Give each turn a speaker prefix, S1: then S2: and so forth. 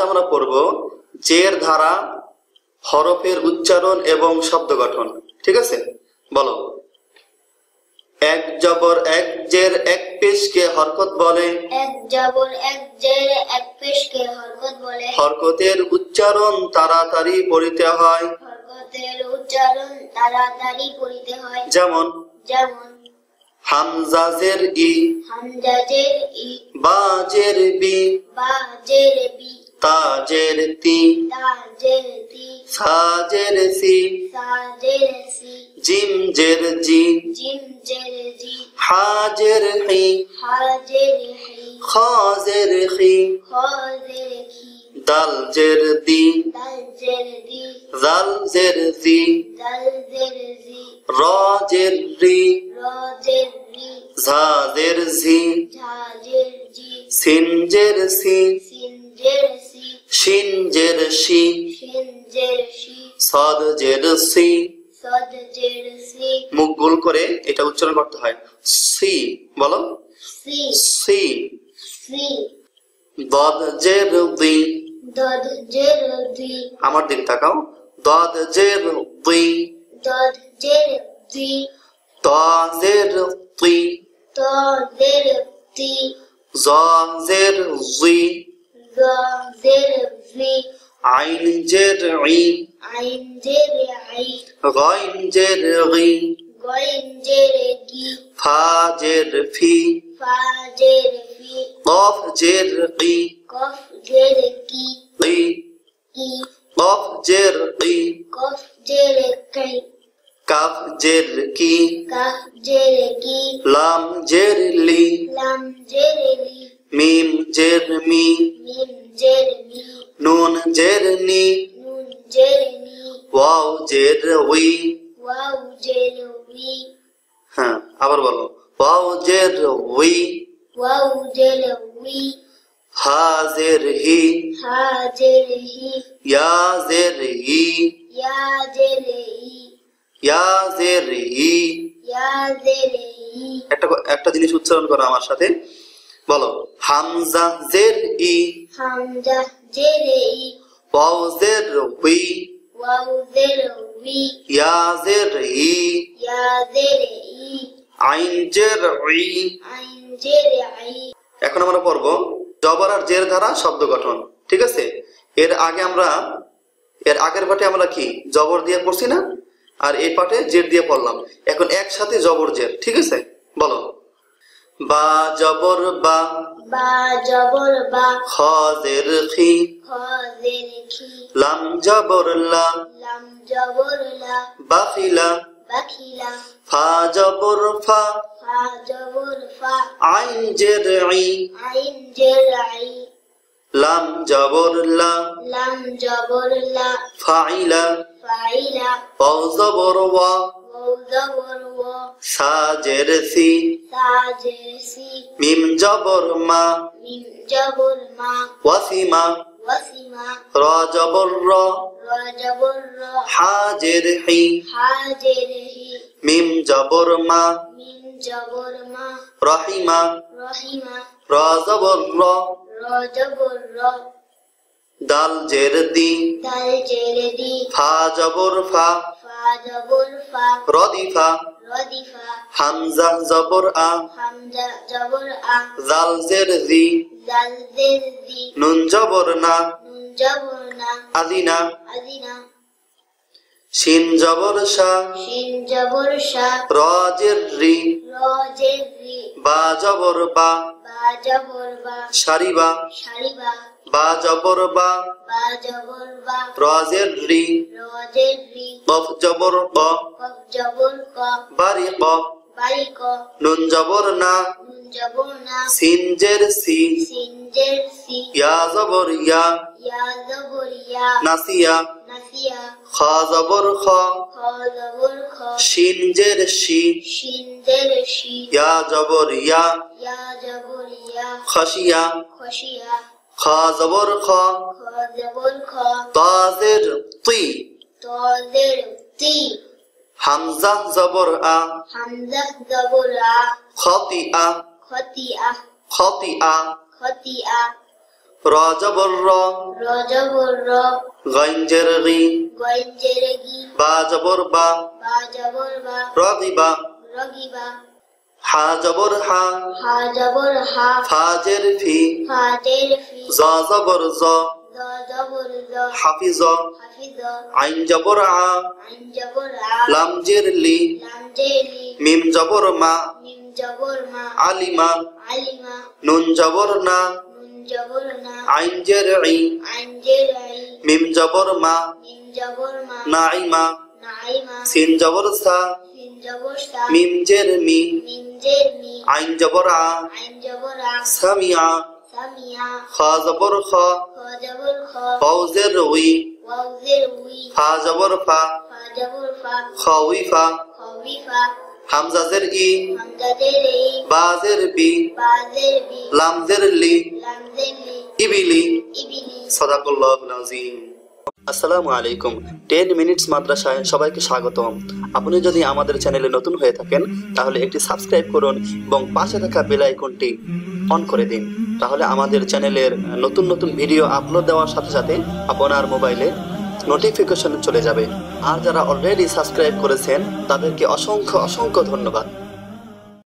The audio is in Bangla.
S1: আমরা পড়ব জের ধারা, হরফের উচ্চারণ এবং শব্দ গঠন। ঠিক আছে, বলো। এক জবর এক জের এক পেশকে হরকত বলে।
S2: এক জবর এক জের এক পেশকে হরকত বলে।
S1: হরকতের উচ্চারণ তাড়াতাড়ি পড়িতে হয়।
S2: হরকতের উচ্চারণ তাড়াতাড়ি পড়িতে হয়।
S1: যেমন
S2: যেমন
S1: হামজা জের ই,
S2: হামজা জের ই,
S1: বা জের বি,
S2: বা জের বি,
S1: তা জের তি,
S2: তা জের তি,
S1: সা জের সি,
S2: সা জের সি,
S1: জিম জের জি,
S2: জিম জের জি,
S1: হা জের হি,
S2: হা জের হি,
S1: খ জের খি,
S2: খ জের খি,
S1: দাল জের দি,
S2: দাল জের দি,
S1: জাল জের জি,
S2: দাল জের জি,
S1: র জের রি,
S2: র জের রি,
S1: ঝা জের ঝি,
S2: ঝা জের জি,
S1: সিন জের সি,
S2: সিন জের সি,
S1: শিন জের শি,
S2: শিন জের শি,
S1: সদ জের সি।
S2: সদ জের সি,
S1: মুখ গোল করে এটা উচ্চারণ করতে হয়। সি, বলো।
S2: C,
S1: C.
S2: সি,
S1: দদ জের দি,
S2: দদ জের দি,
S1: আমার দিকে তাকাও। দদ জের দি,
S2: দদ জের দি,
S1: ত জের তি,
S2: ত জের তি,
S1: জ জের জি,
S2: জ জের জি,
S1: আইন জের ই,
S2: আইন জের আই,
S1: গাইন জের গি,
S2: গইন জের গি,
S1: ফা জের ফি,
S2: ফা জের ফি,
S1: কফ জের কি,
S2: কফ জের কি,
S1: কি,
S2: কি,
S1: কফ জের কি,
S2: কফ জের কাই,
S1: কাফ জের কি,
S2: কাফ জের কি,
S1: লাম জের লি,
S2: লাম জের লি,
S1: মিম জের মি,
S2: মিম জের মি,
S1: নুন জের নি,
S2: নুন জের নি,
S1: ওয়াও জের উই।
S2: ওয়াও জের উই,
S1: হ্যাঁ, আবার বলো। ওয়াও জের উই,
S2: ওয়াও জের উই,
S1: হা জের হি,
S2: হা জের হি,
S1: ইয়া জের হি,
S2: ইয়া জের ই,
S1: ইয়া জের হি।
S2: ইয়া জের ই,
S1: একটা জিনিস উচ্চারণ করো আমার সাথে, বলো। হামজা জের ই,
S2: হামজা জের ই,
S1: ওয়াও জের উই,
S2: ওয়াও জের উই,
S1: ইয়া জের হি,
S2: ইয়া জের ই,
S1: আইন জের ই।
S2: আইন জের আই।
S1: এখন আমরা পড়বো জবর আর জের দ্বারা শব্দ গঠন। ঠিক আছে, এর আগের পাঠে আমরা কি জবর দিয়ে পড়ছি না, আর এই পাঠে জের দিয়ে পড়লাম। এখন একসাথে জবর জের। ঠিক আছে, বলো। বা জবর বা,
S2: বা জবর বা,
S1: খ জের খি,
S2: খ জের খি,
S1: লাম জবর লা,
S2: লাম জবর লা,
S1: বাখিলা,
S2: বাখিলা,
S1: ফা জবর ফা,
S2: ফা জবর ফা,
S1: আইন জের ই,
S2: আইন জের আই,
S1: লাম জবর লা,
S2: লাম জবর লা,
S1: ফাইলা,
S2: ফাইলা,
S1: ওয়াও জবর ওয়া,
S2: ওয়াও জবর ওয়া,
S1: সা জের সি,
S2: সা জের সি,
S1: মিম জবর মা,
S2: মিম জবর মা,
S1: ওয়াসিমা,
S2: ওয়াসিমা,
S1: র জবর র,
S2: র জবর র,
S1: হা জের হি,
S2: হা জের হি,
S1: মিম জবর মা,
S2: মিম জবর মা,
S1: রহিমা,
S2: রহিমা,
S1: র জবর র,
S2: র জবর র,
S1: দাল জের দি,
S2: দাল জের দি,
S1: ফা জবর ফা,
S2: ফা জবর ফা,
S1: রদিফা,
S2: রদিফা,
S1: হামজা জবর আ,
S2: হামজা জবর আ,
S1: জাল জের জি,
S2: জাল জের জি,
S1: নুন জবর না,
S2: নুন জবর না,
S1: আদিনা,
S2: আদিনা,
S1: শিন জবর শা,
S2: শিন জবর শা,
S1: র জের রি,
S2: র জের রি,
S1: বা জবর বা,
S2: বা জবর বা,
S1: সারিবা,
S2: সারিবা,
S1: বা জবর বা,
S2: বা জবর বা,
S1: র জের রি,
S2: র জের রি,
S1: কফ জবর ক,
S2: কফ জবর ক,
S1: বারি ক,
S2: বারিক,
S1: নুন জবর না,
S2: নুন জবর না,
S1: সিন জের সি,
S2: সিন জের সি,
S1: ইয়া জবর ইয়া,
S2: ইয়া জবর ইয়া,
S1: নাসিয়া,
S2: নাসিয়া,
S1: খ জবর খ,
S2: খ জবর খ,
S1: শিন জের শি,
S2: শিন জের শি,
S1: ইয়া জবর ইয়া,
S2: ইয়া জবর ইয়া,
S1: খসিয়া,
S2: খসিয়া,
S1: খ জবর খ,
S2: খ জবর খ,
S1: তা জের তি,
S2: ত জের তি,
S1: হামজা জবর আ,
S2: হামজা জবর আ,
S1: খতিয়া,
S2: খতিয়া,
S1: খতিয়া,
S2: খতিয়া,
S1: র জবর র,
S2: র জবর র,
S1: গাইন জের গি,
S2: গইন জেরে গি,
S1: বা জবর বা,
S2: বা জবর বা,
S1: রাগিবা,
S2: রগিবা,
S1: হা জবর হা,
S2: হা জবর হা,
S1: ফা জের ফি,
S2: ফা জের ফি,
S1: জ জবর জ,
S2: দ জবর দ,
S1: হাফিজ,
S2: হাফিজ,
S1: আইন জবর আ,
S2: আইন জবর আ,
S1: লাম জের লি,
S2: লাম জেলি,
S1: মিম জবর মা,
S2: মিম জবর মা,
S1: আলিমা,
S2: আলিমা,
S1: নুন জবর না,
S2: নুন জবর না,
S1: আইন জের ই,
S2: আইন জের আই,
S1: মিম জবর মা,
S2: মিম জবর মা,
S1: নাইমা,
S2: নাইমা,
S1: সিন জবর সা,
S2: সিন জবর সা,
S1: মিম জের মি,
S2: মিম জের মি,
S1: আইন জবর আ,
S2: আইন জবর আ,
S1: সামিয়া,
S2: সামিয়া,
S1: খা জবর খ,
S2: খ জবর খ,
S1: ওয়াও জের উই,
S2: ওয়াও জের উই,
S1: ফা জবর ফা,
S2: ফা জবর ফা,
S1: খাউইফা,
S2: খবিফা,
S1: হামজা জের ই,
S2: হামজা জের ই,
S1: বা জের বি,
S2: বা জের বি,
S1: লাম জের লি,
S2: লাম জের লি,
S1: ইবিলি।
S2: ইবিলি।
S1: সাদাকাল্লাহুল আযীম। আসসালামু আলাইকুম। 10 মিনিটস মাদ্রাসায় সবাইকে স্বাগতম। আপনি যদি আমাদের চ্যানেলে নতুন হয়ে থাকেন তাহলে একটি সাবস্ক্রাইব করুন এবং পাশে থাকা বেল আইকনটি অন করে দিন। তাহলে আমাদের চ্যানেলের নতুন নতুন ভিডিও আপলোড দেওয়ার সাথে সাথে আপনার মোবাইলে নোটিফিকেশন চলে যাবে। আর যারা অলরেডি সাবস্ক্রাইব করেছেন তাদেরকে অসংখ্য অসংখ্য ধন্যবাদ।